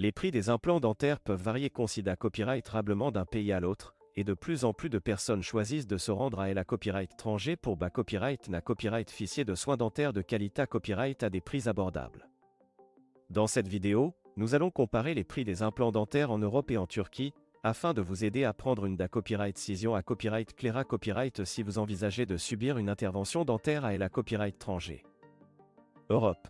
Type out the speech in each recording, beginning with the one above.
Les prix des implants dentaires peuvent varier considérablement d'un pays à l'autre, et de plus en plus de personnes choisissent de se rendre à la copyright étranger pour copyright na copyright officier de soins dentaires de qualité copyright à des prix abordables. Dans cette vidéo, nous allons comparer les prix des implants dentaires en Europe et en Turquie, afin de vous aider à prendre une copyright décision à copyright claire copyright si vous envisagez de subir une intervention dentaire à la copyright étranger. Europe.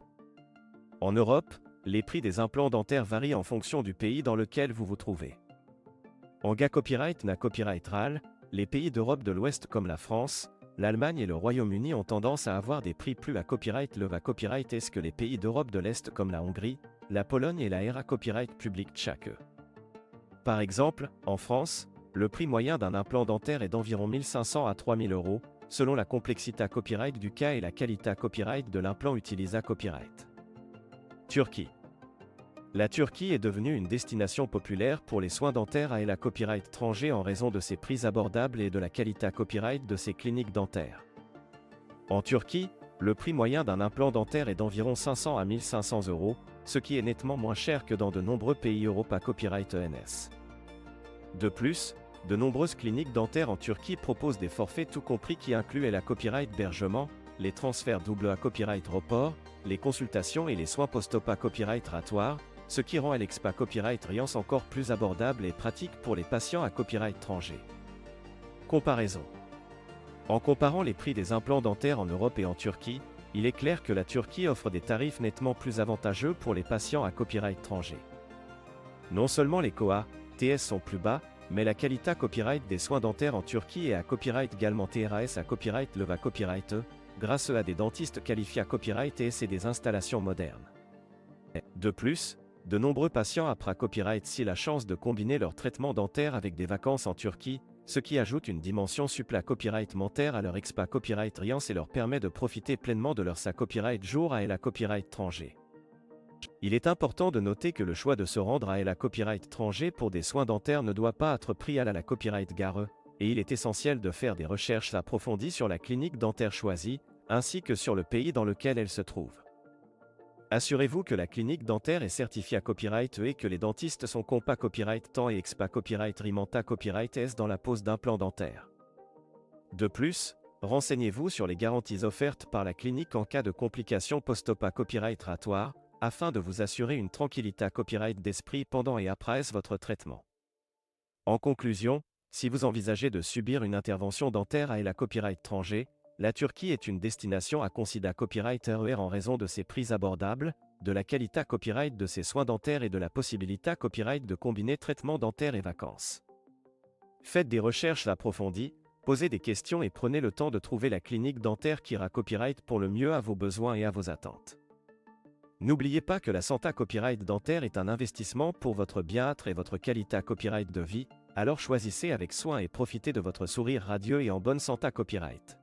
En Europe, les prix des implants dentaires varient en fonction du pays dans lequel vous vous trouvez. En copyright na copyright RAL, les pays d'Europe de l'Ouest comme la France, l'Allemagne et le Royaume-Uni ont tendance à avoir des prix plus copyright copyright est-ce que les pays d'Europe de l'Est comme la Hongrie, la Pologne et la copyright public tchèque. Par exemple, en France, le prix moyen d'un implant dentaire est d'environ 1500 à 3000 euros, selon la complexité copyright du cas et la qualité copyright de l'implant utilisé copyright. Turquie. La Turquie est devenue une destination populaire pour les soins dentaires à la copyright étranger en raison de ses prix abordables et de la qualité copyright de ses cliniques dentaires. En Turquie, le prix moyen d'un implant dentaire est d'environ 500 à 1500 euros, ce qui est nettement moins cher que dans de nombreux pays Europe à copyright ENS. De plus, de nombreuses cliniques dentaires en Turquie proposent des forfaits tout compris qui incluent la copyright hébergement, les transferts double à copyright report, les consultations et les soins post-op à copyright ratoire, ce qui rend l'expa copyright Riance encore plus abordable et pratique pour les patients à copyright étranger. Comparaison. En comparant les prix des implants dentaires en Europe et en Turquie, il est clair que la Turquie offre des tarifs nettement plus avantageux pour les patients à copyright étranger. Non seulement les COA, TS sont plus bas, mais la qualité copyright des soins dentaires en Turquie est à copyright également TRAS à copyright leva copyright grâce à des dentistes qualifiés à copyright et des installations modernes. De plus, de nombreux patients après copyright si la chance de combiner leur traitement dentaire avec des vacances en Turquie, ce qui ajoute une dimension supplémentaire copyright dentaire à leur expa copyright Riance et leur permet de profiter pleinement de leur copyright jour à la copyright étranger. Il est important de noter que le choix de se rendre à la copyright étranger pour des soins dentaires ne doit pas être pris à la copyright gare, et il est essentiel de faire des recherches approfondies sur la clinique dentaire choisie, ainsi que sur le pays dans lequel elle se trouve. Assurez-vous que la clinique dentaire est certifiée à copyright et que les dentistes sont compas copyright temps et expa copyright rimanta copyright S dans la pose d'implants dentaires. De plus, renseignez-vous sur les garanties offertes par la clinique en cas de complications post-op à copyright ratoire, afin de vous assurer une tranquillité copyright d'esprit pendant et après votre traitement. En conclusion, si vous envisagez de subir une intervention dentaire à la copyright étranger, la Turquie est une destination à considérer copyright RER en raison de ses prix abordables, de la qualité copyright de ses soins dentaires et de la possibilité copyright de combiner traitement dentaire et vacances. Faites des recherches approfondies, posez des questions et prenez le temps de trouver la clinique dentaire qui ira copyright pour le mieux à vos besoins et à vos attentes. N'oubliez pas que la santé copyright dentaire est un investissement pour votre bien-être et votre qualité copyright de vie, alors choisissez avec soin et profitez de votre sourire radieux et en bonne santé copyright.